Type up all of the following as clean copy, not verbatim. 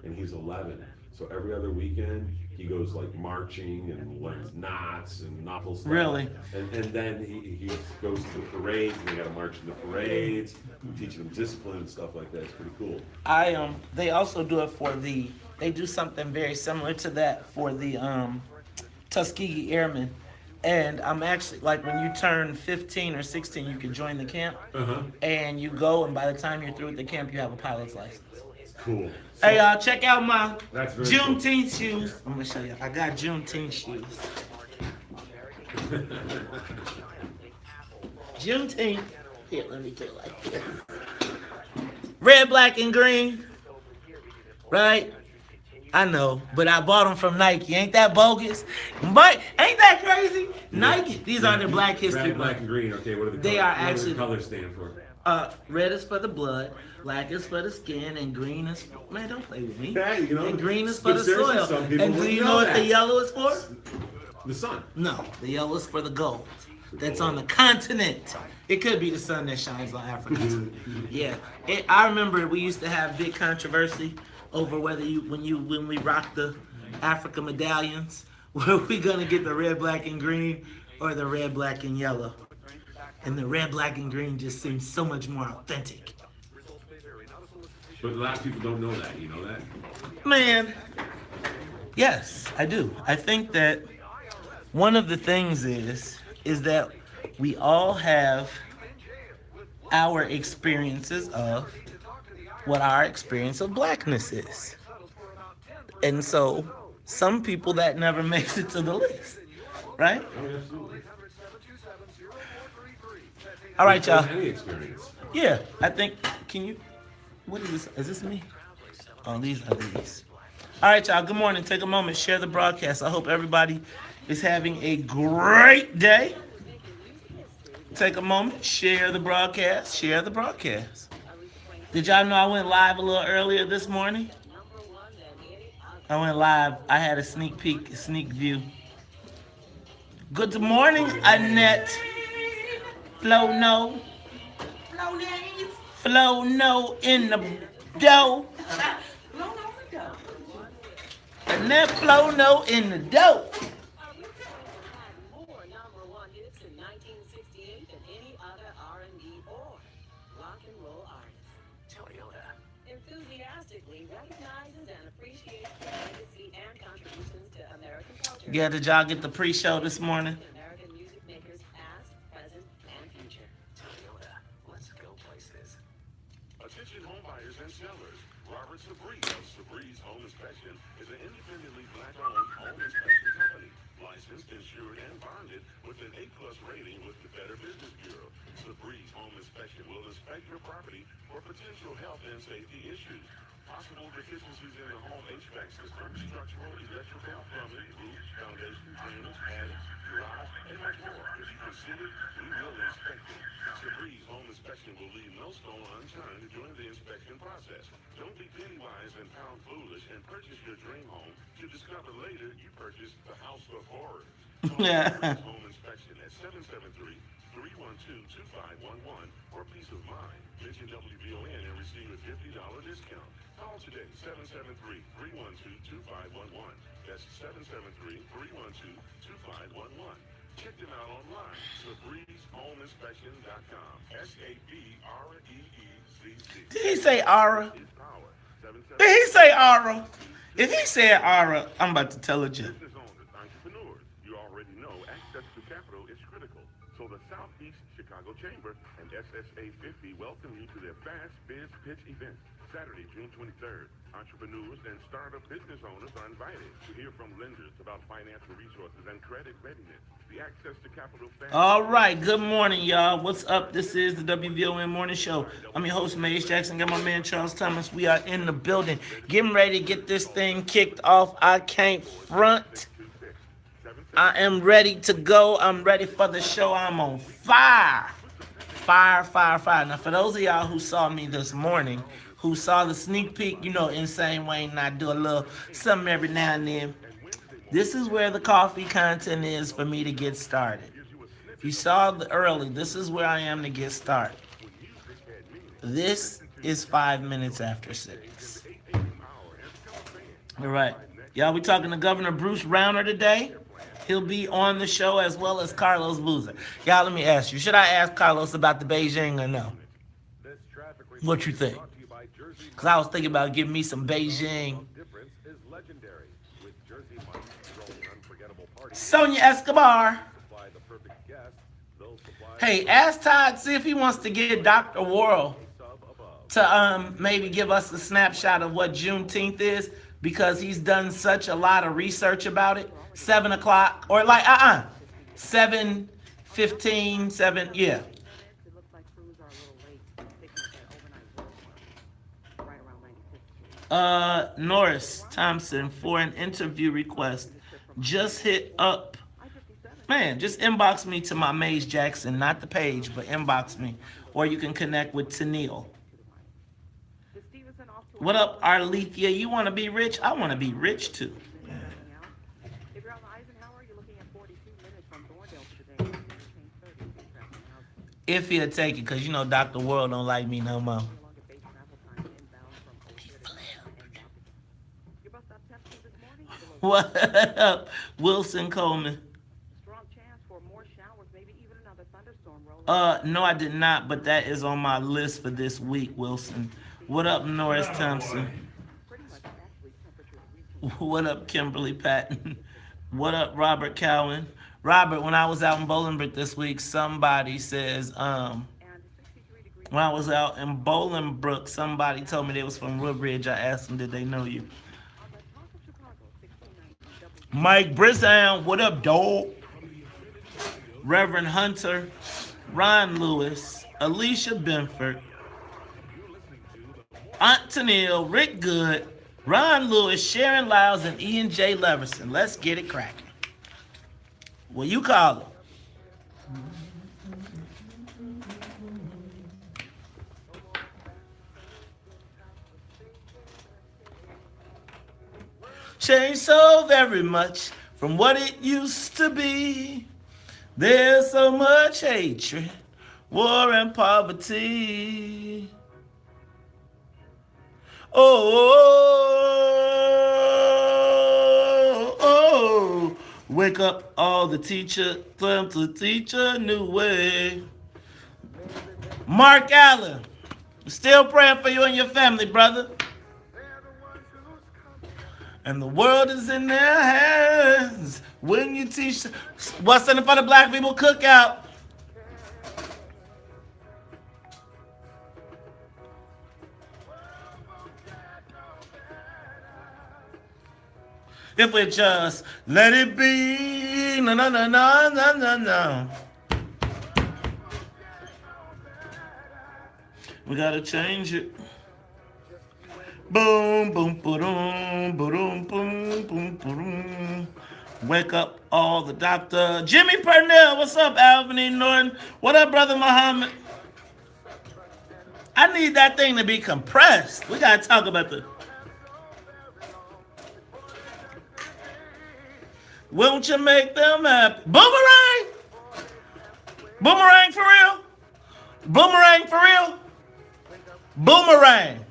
and he's 11. So every other weekend, he goes like marching and learns knots and knuckle stuff. Really? And then he goes to the parades, and they got to march in the parades, teaching him discipline and stuff like that. It's pretty cool. They also do it for they do something very similar to that for the Tuskegee Airmen. And I'm actually like when you turn 15 or 16, you can join the camp, Uh-huh. and you go, and by the time you're through with the camp, you have a pilot's license. Cool. Hey So y'all, check out my that's very cool. Juneteenth shoes. I'm gonna show you. I got Juneteenth shoes. Juneteenth. Here, let me do it like this. Red, black, and green. Right? I know, but I bought them from Nike. Ain't that bogus? But ain't that crazy? Nike. These are the Black History. Red, black, and green. Okay, what are the They colors? are What do actually the colors stand for? Red is for the blood, black is for the skin, and green is for, man, don't play with me. Yeah, you know, and green is for but the seriously, soil. some people And do wouldn't you know know what that. the yellow is for? The sun. No, the yellow is for the gold. That's on the continent. It could be the sun that shines on Africa too. Yeah, I remember we used to have big controversy over whether when we rocked the Africa medallions, were we gonna get the red, black, and green, or the red, black, and yellow? And the red, black, and green just seems so much more authentic. But a lot of people don't know that. You know that? Man, yes, I do. I think that one of the things is that we all have our experiences of what our experience of blackness is. And so some people that never makes it to the list, right? Oh, absolutely. All right, y'all. Any experience. Yeah, I think. Can you? What is this? Is this me? Oh, these are these. All right, y'all. Good morning. Take a moment. Share the broadcast. I hope everybody is having a great day. Take a moment. Share the broadcast. Share the broadcast. Did y'all know I went live a little earlier this morning? I went live. I had a sneak peek, a sneak view. Good morning, Annette. Flo No. Flo No in the dough. Annette Flo No in the dough. More number one hits in 1968 than any other R&B or rock and roll artist. Toyota enthusiastically recognizes and appreciates the legacy and contributions to American culture. Yeah, did y'all get the pre-show this morning? American music makers past, present, and future. Toyota, let's go places. Attention home buyers and sellers. Robert Sabri of Sabri's Home Inspection is an independently black-owned home inspection company. Licensed, insured, and bonded with an A-plus rating with the Better Business Bureau. Sabri's Home Inspection will inspect your property for potential health and safety issues. Possible deficiencies in the home HVAC system, structural, electrical, plumbing, roof, foundation, drainage, attic, garage, and much more. If you can see it, we will inspect it. Sabri's Home Inspection will leave no stone unturned during the inspection process. Don't be penny-wise and pound-foolish and purchase your dream home to discover later you purchased the house of horrors. Call Sabri's Home Inspection at 773-312-2511 for peace of mind. Mention WVON and receive a $50 discount. Call today, 773-312-2511. That's 773-312-2511. Check them out online, Sabree'sHomeInspection.com. SABREEZZ. Did he say Aura? Is power. Did he say Aura? If he said Aura, I'm about to tell a joke. Business owners, entrepreneurs, you already know access to capital is critical. So the Southeast Chicago Chamber and SSA 50 welcome you to their Fast Biz Pitch event, Saturday, June 23rd. Entrepreneurs and startup business owners are invited to hear from lenders about financial resources and credit readiness. The access to capital fast. All right, good morning, y'all. What's up? This is the WVON Morning Show. I'm your host, Mace Jackson. Got my man, Charles Thomas. We are in the building, getting ready to get this thing kicked off. I can't front. I am ready to go. I'm ready for the show. I'm on fire. Fire, fire, fire. Now, for those of y'all who saw me this morning, who saw the sneak peek, you know, Insane Wayne and I do a little something every now and then. This is where the coffee content is for me to get started. If you saw the early, this is where I am to get started. This is 5 minutes after 6. All right. Y'all, we talking to Governor Bruce Rauner today. He'll be on the show as well as Carlos Boozer. Y'all, let me ask you. Should I ask Carlos about the Beijing or no? What you think? Because I was thinking about giving me some Beijing. Sonia Escobar. Hey, ask Todd, see if he wants to get Dr. Worrell to maybe give us a snapshot of what Juneteenth is, because he's done such a lot of research about it. 7 o'clock, or like 7:15, 7, yeah. It looks like crews are a little late picking up that overnight work right around 95th Street. Norris Thompson for an interview request. Just hit up. Man, just inbox me to my Maze Jackson, not the page, but inbox me. Or you can connect with Tennille. What up, Arlethea? You want to be rich? I want to be rich too. If you're on Eisenhower, you're looking at 42 minutes from Thorndale today. If he'll take it, because you know Dr. World don't like me no more. What up, Wilson Coleman? Strong chance for more showers, maybe even another thunderstorm rolling. No, I did not, but that is on my list for this week, Wilson. What up, Norris Thompson? Pretty much actually temperature reaching. What up, Kimberly Patton? What up, Robert Cowan? Robert, when I was out in Bolingbrook this week, somebody says, And 63 degrees. when I was out in Bolingbrook, somebody told me they was from Woodbridge. I asked them, did they know you? On the top of Chicago, 1690 Mike Brisson, what up, dog? Reverend Hunter, Ron Lewis, Alicia Benford, Aunt Tennille, Rick Good, Ron Lewis, Sharon Lyles, and Ian J. Leverson. Let's get it cracking. What you call them? Changed so very much from what it used to be. There's so much hatred, war, and poverty. Oh, wake up all the teacher, them to teach a new way. Mark Allen, still praying for you and your family, brother. And the world is in their hands when you teach. What's in it for the Black People Cookout? If we just let it be, no, no, no, no, no, no, no. We gotta change it. Boom, boom, boom, boom, boom, boom, boom. Wake up all the doctor. Jimmy Purnell, what's up, Alvin E. Norton? What up, brother Muhammad? I need that thing to be compressed. We gotta talk about the. Won't you make them happy? Boomerang? Boomerang for real? Boomerang for real? Boomerang.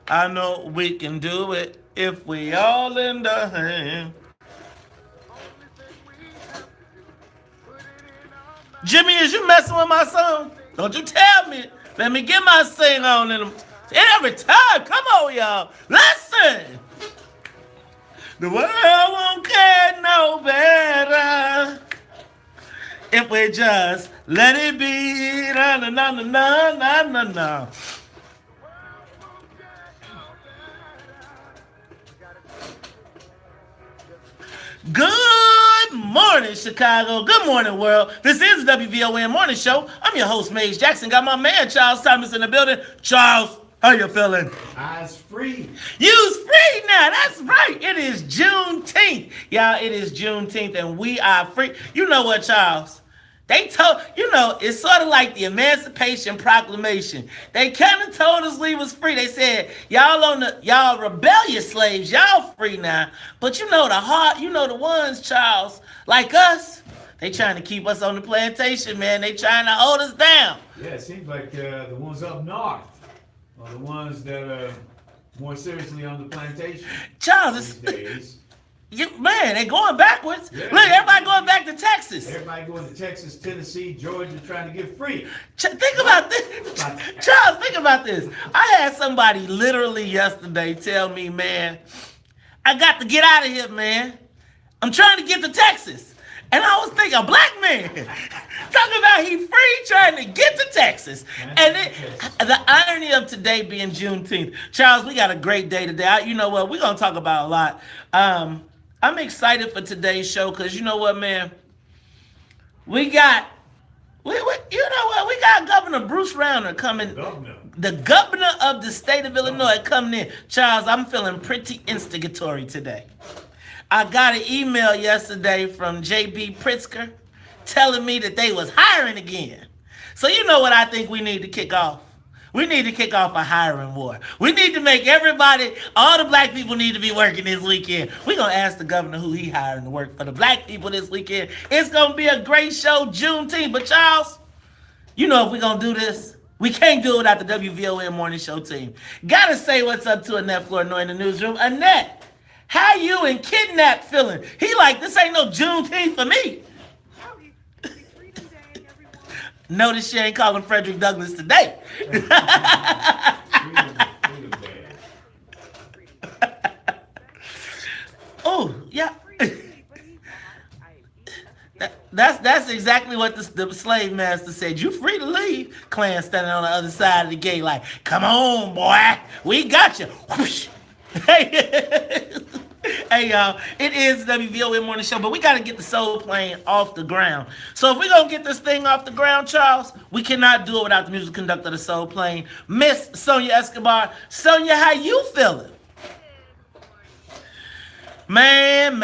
I know we can do it if we all in the hand. Jimmy, is you messing with my song? Don't you tell me. Let me get my sing on in them. Every time. Come on, y'all. Listen. The world won't get no better if we just let it be. Na na na na na na na. Good morning, Chicago. Good morning, world. This is the WVON Morning Show. I'm your host, Maze Jackson. Got my man, Charles Thomas, in the building. Charles, how you feeling? I's free. You's free now. That's right. It is Juneteenth. Y'all, it is Juneteenth, and we are free. You know what, Charles? They told, it's sort of like the Emancipation Proclamation. They kind of told us we was free. They said, y'all rebellious slaves, y'all free now. But the ones, Charles, like us, they trying to keep us on the plantation, man. They trying to hold us down. Yeah, it seems like the ones up north are the ones that are more seriously on the plantation Charles, these days. man, they going backwards. Yeah. Look, everybody going back to Texas. Everybody going to Texas, Tennessee, Georgia, trying to get free. Think about this. Charles, think about this. I had somebody literally yesterday tell me, man, I got to get out of here, man. I'm trying to get to Texas. And I was thinking, a black man, talking about he free trying to get to Texas. And the irony of today being Juneteenth. Charles, we got a great day today. You know what? We're going to talk about a lot. I'm excited for today's show because you know what, man? We got Governor Bruce Rauner coming. The governor of the state of Illinois coming in. Charles, I'm feeling pretty instigatory today. I got an email yesterday from J.B. Pritzker telling me that they was hiring again. So you know what I think we need to kick off? We need to kick off a hiring war. We need to make everybody, all the black people need to be working this weekend. We're going to ask the governor who he hiring to work for the black people this weekend. It's going to be a great show, Juneteenth. But Charles, you know if we're going to do this, we can't do it without the WVON Morning Show team. Got to say what's up to Annette Flournoy in the newsroom. Annette, how you and Kidnap feeling? He like, this ain't no Juneteenth for me. Notice she ain't calling Frederick Douglass today. Oh, yeah. That's exactly what the slave master said. You free to leave. Clan standing on the other side of the gate like, come on, boy. We got you. Whoosh. Hey, y'all, it is the WVON Morning Show, but we got to get the soul plane off the ground. So if we're going to get this thing off the ground, Charles, we cannot do it without the music conductor of the soul plane, Miss Sonia Escobar. Sonia, how you feeling? Man.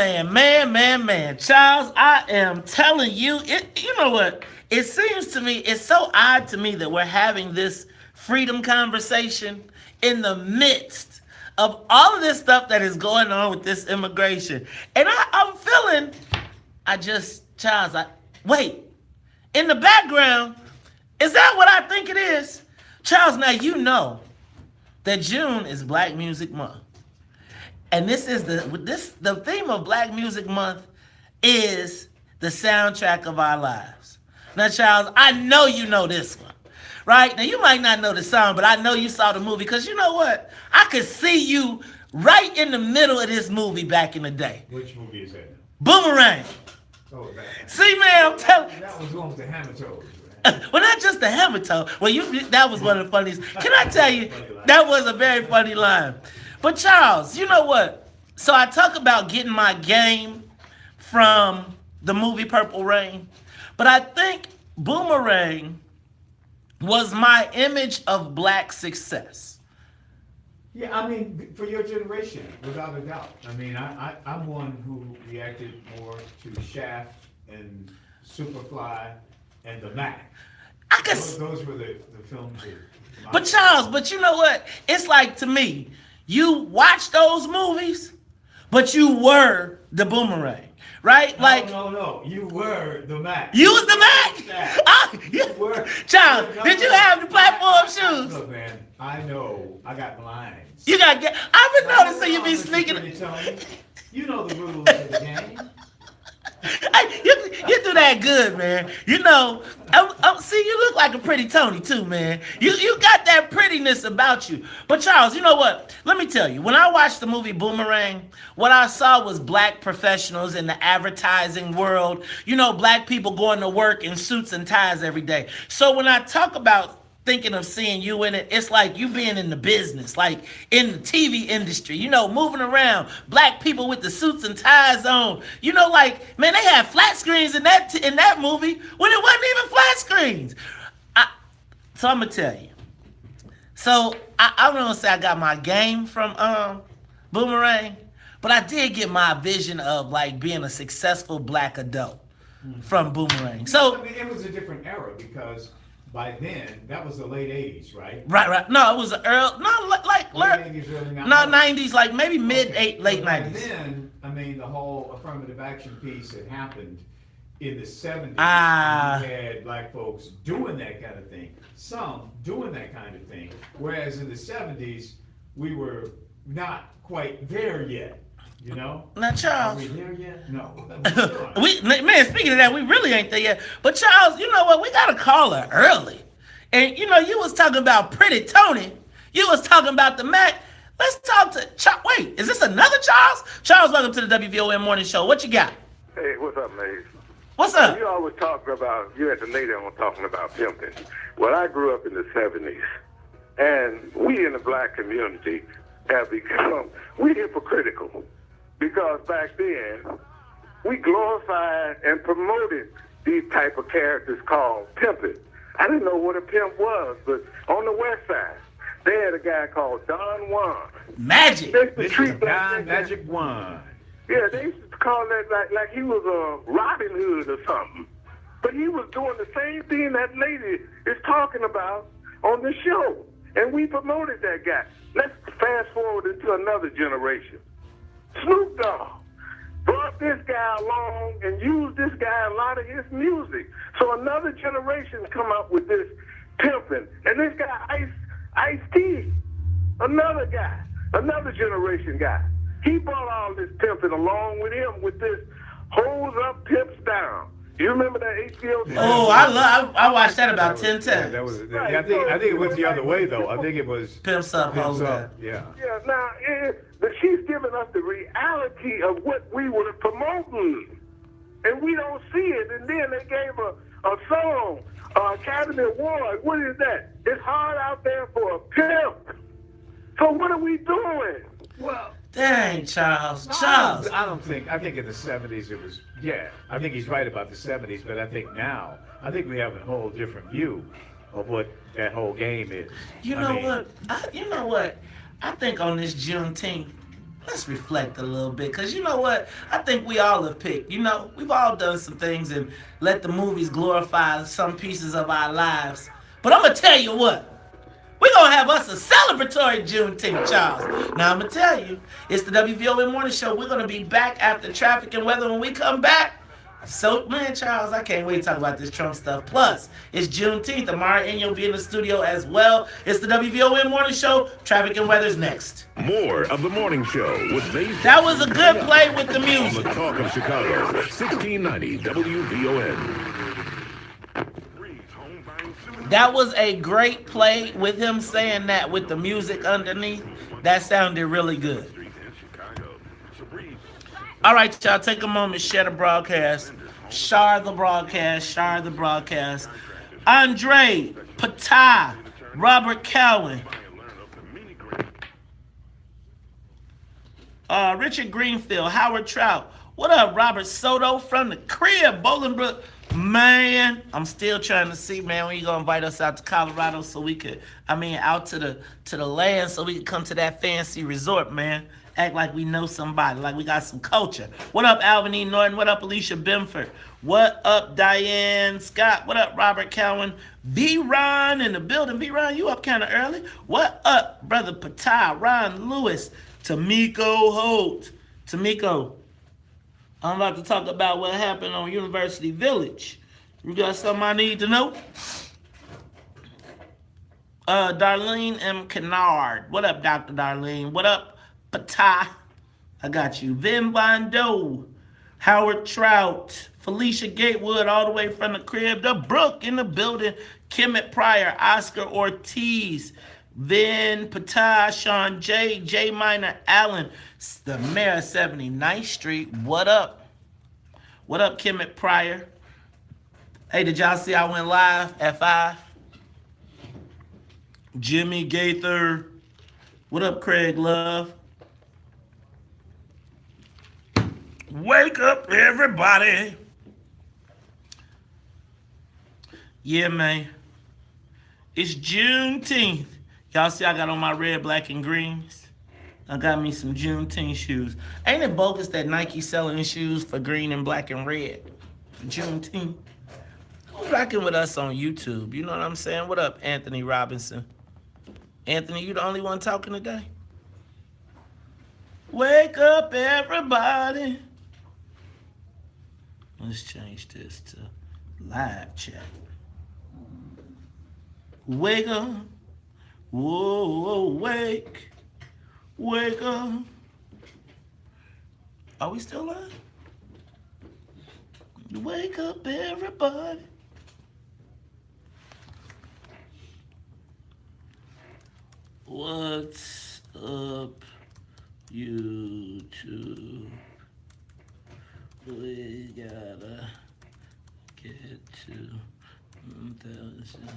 Charles, I am telling you, you know what? It seems to me, it's so odd to me that we're having this freedom conversation in the midst of all of this stuff that is going on with this immigration. And I'm feeling, Charles, wait, in the background, is that what I think it is? Charles, now you know that June is Black Music Month. And this is the theme of Black Music Month is the soundtrack of our lives. Now, Charles, I know you know this one. Right? Now, you might not know the song, but I know you saw the movie because you know what? I could see you right in the middle of this movie back in the day. Which movie is that? Boomerang. Oh, that. See, man, I'm telling you. That was one with the hammer toes. Well, not just the hammer toe. Well, that was one of the funniest. Can I tell you, that was a very funny line. But, Charles, you know what? So I talk about getting my game from the movie Purple Rain, but I think Boomerang was my image of black success. Yeah, I mean, for your generation, without a doubt. I mean, I'm one who reacted more to Shaft and Superfly and The Mac. Those were the films. But Charles, but you know what? It's like, to me, you watch those movies, but you were the Boomerang. Right? No. You were the Mac. You was the Mac? You were. Charles, did you have the platform shoes? Look, man, I know. I got blinds. You got get. I've been noticing you be sneaking. You know the rules of the game. Hey, you do that good, man. You know, see, you look like a pretty Tony too, man. You got that prettiness about you. But Charles, you know what? Let me tell you, when I watched the movie Boomerang, what I saw was black professionals in the advertising world. You know, black people going to work in suits and ties every day. So when I talk about thinking of seeing you in it, it's like you being in the business, like in the TV industry, you know, moving around, black people with the suits and ties on. You know, like, man, they had flat screens in that movie when it wasn't even flat screens. So I'm gonna tell you. So I'm gonna say I got my game from Boomerang, but I did get my vision of like being a successful black adult from Boomerang. So I mean, it was a different era because by then, that was the late 80s, right? Right. No, it was late 80s, early 90s. No, 90s, like maybe late 90s. By then, I mean, the whole affirmative action piece had happened in the 70s. You had black folks doing that kind of thing. Some doing that kind of thing. Whereas in the 70s, we were not quite there yet, you know? Now, Are Charles, we there yet? No. man, speaking of that, we really ain't there yet. But Charles, you know what? We got to call her early. And, you know, you was talking about Pretty Tony. You was talking about the Mac. Let's talk to Charles. Wait, is this another Charles? Charles, welcome to the WVON Morning Show. What you got? Hey, what's up, Maze? What's up? You always talk about, you at the lady on talking about pimping. Well, I grew up in the 70s, and we in the black community have become, we hypocritical. Because back then, we glorified and promoted these type of characters called pimping. I didn't know what a pimp was, but on the west side, they had a guy called Don Juan. Magic. They used to This treat is black Don niggas- Magic One. Yeah, they used to call that like he was a Robin Hood or something. But he was doing the same thing that lady is talking about on the show. And we promoted that guy. Let's fast forward into another generation. Snoop Dogg brought this guy along and used this guy in a lot of his music. So another generation come up with this pimping. And this guy, Ice-T, another guy, another generation guy. He brought all this pimping along with him with this hose up, pimps down. You remember that HBO? Oh, I watched that about 10 times. Yeah, that was. I think it went the other way though. I think it was Pimps up, hoes Pimps down. Up. Yeah. Yeah, now, but she's giving us the reality of what we were promoting. And we don't see it. And then they gave a song, Academy Award. What is that? It's hard out there for a pimp. So what are we doing? Well, Dang, Charles. I think in the 70s it was, yeah, I think he's right about the 70s, but I think now, I think we have a whole different view of what that whole game is. You know what? I think on this Juneteenth, let's reflect a little bit. Because you know what? I think we all have picked. You know, we've all done some things and let the movies glorify some pieces of our lives. But I'm going to tell you what. We're going to have us a celebratory Juneteenth, Charles. Now, I'm going to tell you, it's the WVON Morning Show. We're going to be back after traffic and weather when we come back. So, man, Charles, I can't wait to talk about this Trump stuff. Plus, it's Juneteenth. Amara and you'll be in the studio as well. It's the WVON Morning Show. Traffic and weather's next. More of the morning show with Maze. That was a good play with the On the music. Talk of Chicago, 1690 WVON. That was a great play with him saying that with the music underneath. That sounded really good. All right, y'all, take a moment, share the broadcast. Share the broadcast. Andre, Patah, Robert Cowan. Richard Greenfield, Howard Trout. What up, Robert Soto from the crib, Bolingbrook? Man, I'm still trying to see, man, when you gonna invite us out to Colorado so we could, out to the land so we could come to that fancy resort, man. Act like we know somebody, like we got some culture. What up, Alvin E. Norton? What up, Alicia Benford? What up, Diane Scott? What up, Robert Cowan? V-Ron in the building. V-Ron, you up kind of early. What up, Brother Patah, Ron Lewis, Tamiko Holt. Tamiko, I'm about to talk about what happened on University Village. You got something I need to know? Darlene M. Kennard. What up, Dr. Darlene? What up, Patah? I got you. Vin Bondo. Howard Trout. Felicia Gatewood all the way from the crib. The Brook in the building. Kemet Pryor. Oscar Ortiz. Vin Patah. Sean J. J. Minor Allen. The mayor of 79th Street. What up? What up, Kemet Pryor? Hey, did y'all see I went live at 5? Jimmy Gaither. What up, Craig Love? Wake up, everybody. Yeah, man. It's Juneteenth. Y'all see I got on my red, black, and greens? I got me some Juneteenth shoes. Ain't it bogus that Nike selling shoes for green and black and red for Juneteenth? Who's rocking with us on YouTube? You know what I'm saying? What up, Anthony Robinson? Anthony, you the only one talking today? Wake up, everybody. Let's change this to live chat. Wake up. Whoa, wake. Wake up. Are we still live? Wake up, everybody. What's up, YouTube? We gotta get to 1,000.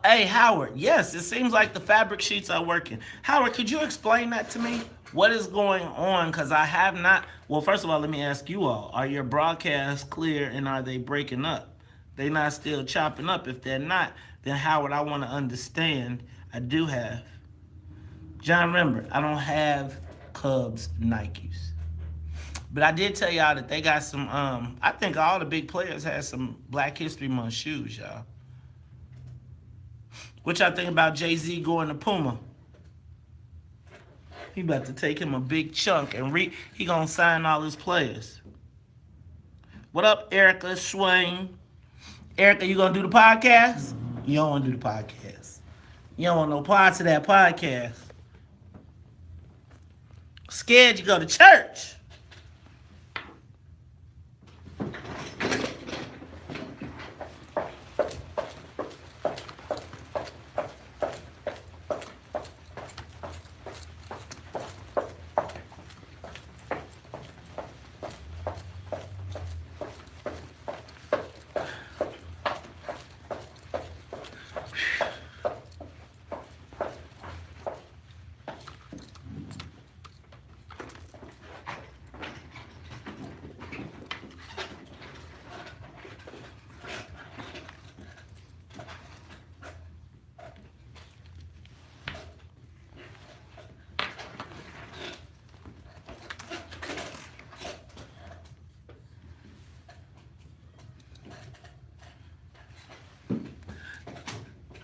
Hey, Howard. Yes, it seems like the fabric sheets are working. Howard, could you explain that to me? What is going on? Because I have not. Well, first of all, let me ask you all: are your broadcasts clear, and are they breaking up? They not still chopping up? If they're not, then Howard, I want to understand. I do have. John, remember, I don't have Cubs Nikes, but I did tell y'all that they got some. I think all the big players had some Black History Month shoes, y'all. What y'all think about Jay-Z going to Puma? He about to take him a big chunk and he gonna sign all his players. What up, Erica Swain? Erica, you gonna do the podcast? You don't wanna do the podcast. You don't want no parts of that podcast. Scared you go to church.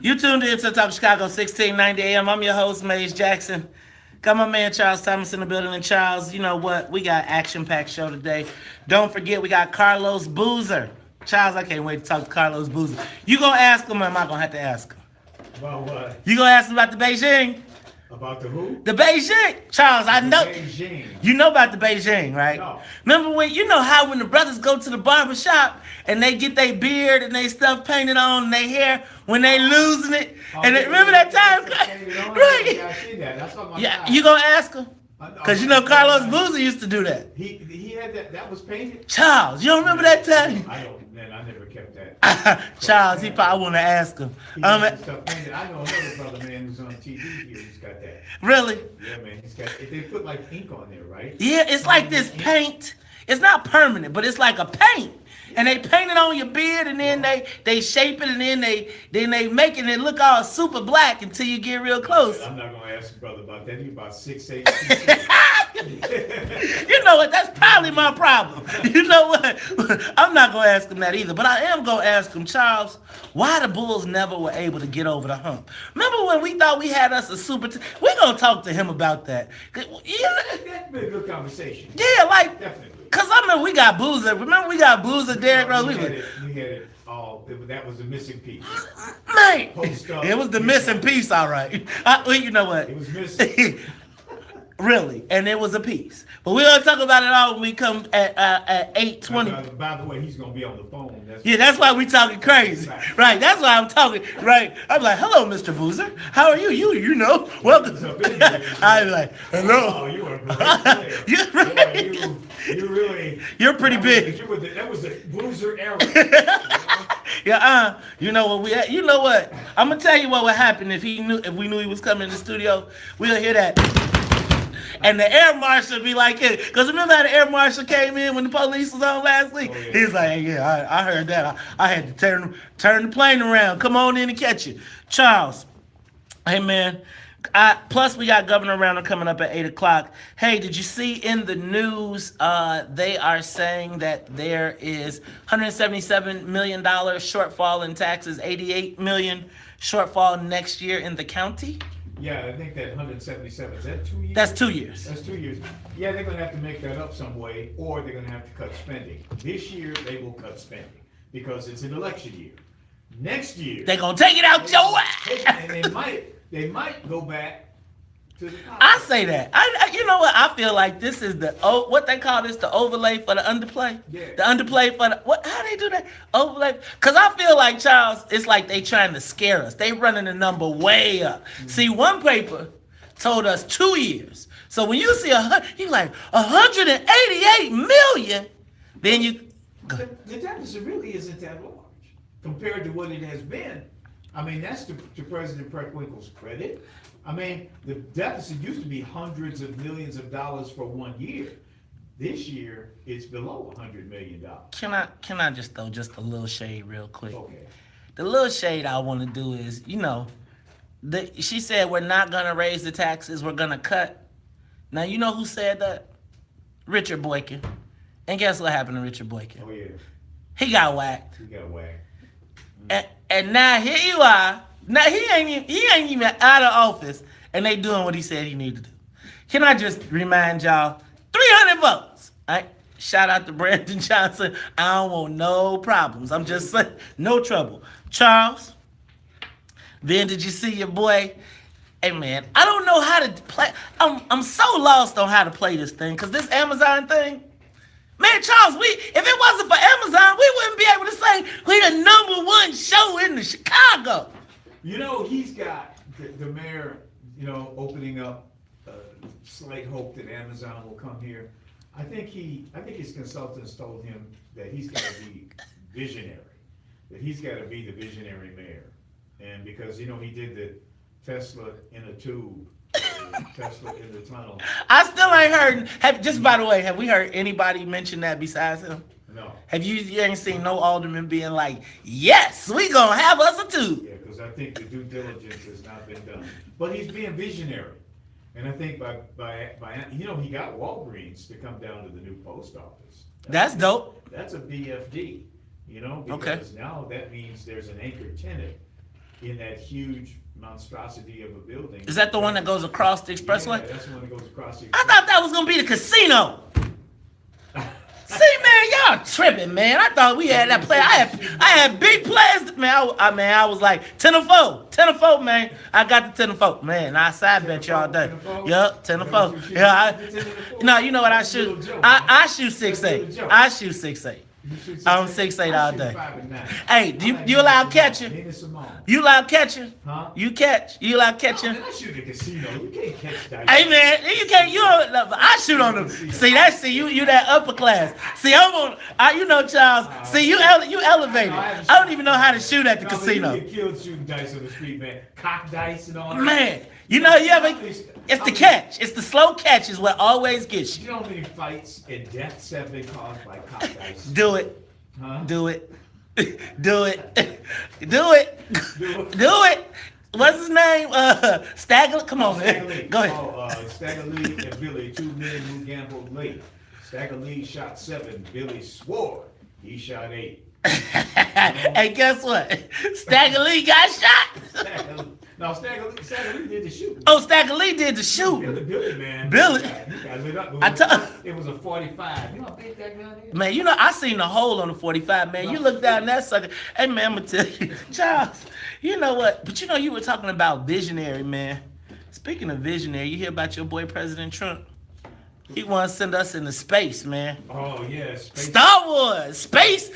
You tuned in to Talk Chicago 1690 AM. I'm your host, Maze Jackson. Got my man Charles Thomas in the building. And Charles, you know what? We got action-packed show today. Don't forget, we got Carlos Boozer. Charles, I can't wait to talk to Carlos Boozer. You gonna ask him, or am I gonna have to ask him? About what? You gonna ask him about the Beijing? About the who? The Beijing. Charles, I know. Beijing. You know about the Beijing, right? No. Remember when, you know how when the brothers go to the barber shop and they get their beard and they stuff painted on their hair when they losing it? And they, remember that time? Right. Yeah, I see that. That's on my Yeah, side. you gonna ask him? Because you know Carlos Boozer used to do that. He had that. That was painted. Charles, you don't remember that time? I don't. Man, I never kept that. Charles, he probably want to ask him. He had stuff painted. I know another brother, man, who's on TV here. He's got that. Really? Yeah, man. He's got. They put like ink on there, right? Yeah, it's like this paint. It's not permanent, but it's like a paint. And they paint it on your beard, and then they shape it, and then they make it look all super black until you get real close. I'm not gonna ask your brother about that. He's about 6'8". You know what? That's probably my problem. You know what? I'm not gonna ask him that either, but I am gonna ask him, Charles, why the Bulls never were able to get over the hump. Remember when we thought we had us a super team? We're gonna talk to him about that. That'd be a good conversation. Yeah, like. Definitely. Cause I remember we got Boozer. Remember we got Boozer, Derrick Rose. We had it all. That was the missing piece. Man, it was the missing piece, all right. You know what? It was missing. Really, and it was a piece. But we're gonna talk about it all when we come at 8:20. By the way, he's gonna be on the phone. That's why we talking crazy, right? That's why I'm talking, right? I'm like, hello, Mr. Boozer. How are you? You know, welcome. I'm like, hello. Oh, you are a great player. You're pretty big. That was the Boozer era. Yeah, you know what you know what? I'm gonna tell you what would happen if we knew he was coming in the studio. We'll hear that. And the air marshal be like, because remember how the air marshal came in when the police was on last week? Oh, yeah. He's like, yeah, I heard that. I had to turn the plane around. Come on in and catch you. Charles, hey, man. Plus, we got Governor Rauner coming up at 8 o'clock. Hey, did you see in the news they are saying that there is $177 million shortfall in taxes, $88 million shortfall next year in the county? Yeah, I think that 177, is that 2 years? That's 2 years. That's 2 years. Yeah, they're gonna have to make that up some way, or they're gonna have to cut spending. This year, they will cut spending, because it's an election year. Next year. They gonna take it out your ass. And they might go back to the. I say that. You know what? I feel like this is what they call this, the overlay for the underplay. Yeah. The underplay for the what? How they do that? Overlay. Cause I feel like, Charles, it's like they trying to scare us. They running the number way up. Mm-hmm. See, one paper told us 2 years. So when you see you like 188 million, then you. The deficit really isn't that large compared to what it has been. I mean, that's to President Preckwinkle's credit. I mean, the deficit used to be hundreds of millions of dollars for 1 year. This year, it's below $100 million. Can I just throw just a little shade real quick? Okay. The little shade I want to do is, she said we're not gonna raise the taxes, we're gonna cut. Now you know who said that? Richard Boykin. And guess what happened to Richard Boykin? Oh yeah, He got whacked. he got whacked. And now here you are. Now he ain't even out of office, and they doing what he said he needed to do. Can I just remind y'all, 300 votes. All right? Shout out to Brandon Johnson. I don't want no problems. I'm just saying, no trouble. Charles, then did you see your boy? Hey man, I don't know how to play. I'm so lost on how to play this thing, because this Amazon thing, man, Charles, if it wasn't for Amazon, we wouldn't be able to say we the #1 show in the Chicago. He's got the mayor, opening up slight hope that Amazon will come here. I think his consultants told him that he's got to be visionary, that he's got to be the visionary mayor, and because he did the Tesla in a tube, Tesla in the tunnel. I still ain't heard. Just by the way, have we heard anybody mention that besides him? No. Have you ain't seen no alderman being like, yes, we gonna have us a tube? Yeah, because I think the due diligence has not been done. But he's being visionary. And I think by he got Walgreens to come down to the new post office. That's dope. That's a BFD, because now that means there's an anchor tenant in that huge monstrosity of a building. Is that the one that goes across the expressway? Yeah, that's the one that goes across the expressway. I thought that was gonna be the casino. See, man, y'all tripping, man. I thought we had that play. I had big plans, man. I was like 10-4, man. I got the 10-4, man. I side bet y'all day. Yup, 10-4. Yeah, you know what I shoot? I shoot 6'8". I shoot 6'8". I'm 6'8" all day. Hey, do you allow catching? You allow catching? Huh? You allow catching? Man, I shoot at casino. You can't catch dice. Hey man, you can't. I shoot on them. See, you that upper class. See, Charles. See, you elevated. I don't even know how to shoot at the casino. You get killed shooting dice on the street, man. Cock dice and all that. Man, it's the catch. It's the slow catch is what always gets you. You know how many fights and deaths have been caused by cock dice? Do it. Huh? Do it. Do it. Do it. Do it. What's his name? Stagger. Come on, man. Go ahead. Stagger Lee and Billy, 2 men who gambled late. Stagger Lee shot 7. Billy swore he shot 8. Hey, guess what? Stagger Lee got shot. No, Stagger Lee did the shoot. Oh, Stagger Lee did the shoot. Billy, man. Billy. He got lit up. It was a 45. You know how big that gun is? Man, I seen the hole on the 45, man. You look down that sucker. Hey, man, I'm going to tell you. Charles, you know what? But you were talking about visionary, man. Speaking of visionary, you hear about your boy President Trump? He wants to send us into space, man. Oh, yeah. Star Wars. Space.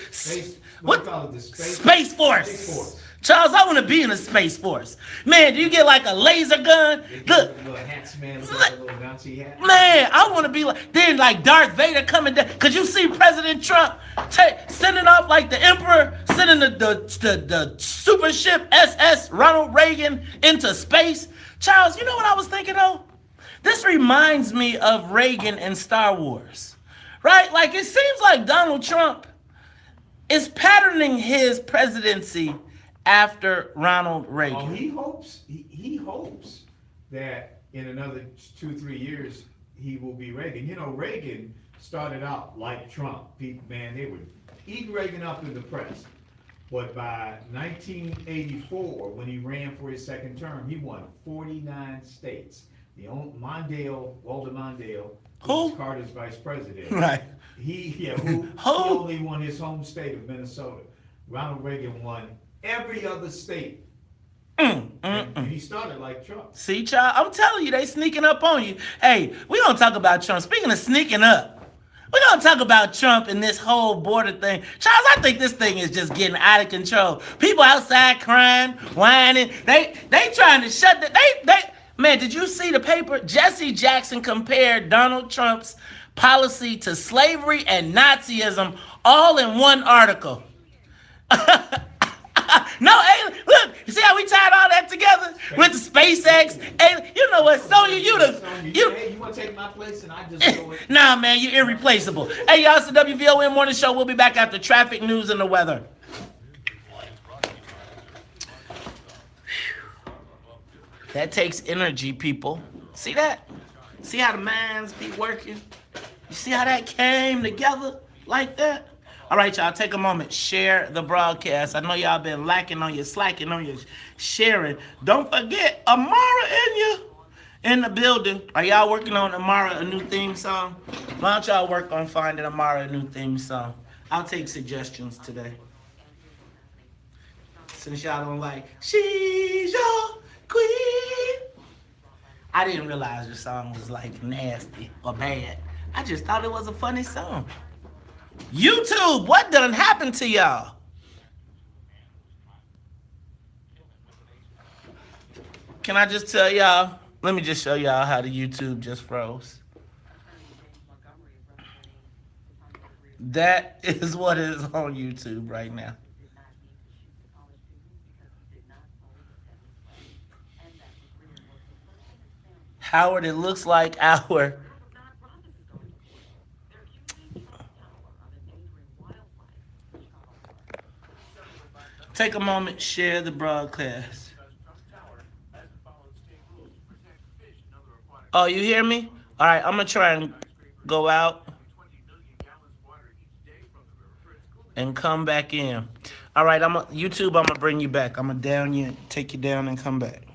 What do you call it? The Space Force. Space Force. Charles, I want to be in a Space Force. Man, do you get like a laser gun? Look. Little hats, man. Little Nazi hat. Man, I want to be like Darth Vader coming down. Could you see President Trump sending off like the Emperor, sending the super ship SS Ronald Reagan into space? Charles, you know what I was thinking though? This reminds me of Reagan and Star Wars, right? Like it seems like Donald Trump is patterning his presidency after Ronald Reagan. Oh, he hopes that in another 2-3 years he will be Reagan. Reagan started out like Trump. People, man, they would eat Reagan up in the press. But by 1984, when he ran for his second term, he won 49 states. Walter Mondale, who was Who? Carter's vice president. Right. He Who? only won his home state of Minnesota. Ronald Reagan won every other state. And he started like Trump. See, child, I'm telling you, they sneaking up on you. Hey, we gonna talk about Trump. Speaking of sneaking up, we gonna talk about Trump and this whole border thing. Charles, I think this thing is just getting out of control. People outside crying, whining. They trying to shut the man, did you see the paper? Jesse Jackson compared Donald Trump's policy to slavery and Nazism all in one article. No, hey, look, you see how we tied all that together with the SpaceX? Hey, you know what, Sonya, Hey, you want to take my place and I just go it? Nah, man, you're irreplaceable. Hey, y'all, it's the WVON Morning Show. We'll be back after traffic news and the weather. That takes energy, people. See that? See how the minds be working? You see how that came together like that? All right, y'all, take a moment. Share the broadcast. I know y'all been slacking on your sharing. Don't forget, Amara in the building. Are y'all working on Amara a new theme song? Why don't y'all work on finding Amara a new theme song? I'll take suggestions today. Since y'all don't like, she's your queen. I didn't realize the song was like nasty or bad. I just thought it was a funny song. YouTube, what done happened to y'all? Can I just tell y'all? Let me just show y'all how the YouTube just froze. That is what is on YouTube right now. Howard, it looks like our... Take a moment, share the broadcast. Oh, you hear me? All right, I'm going to try and go out and come back in. All right, YouTube, I'm going to bring you back. I'm going to take you down and come back.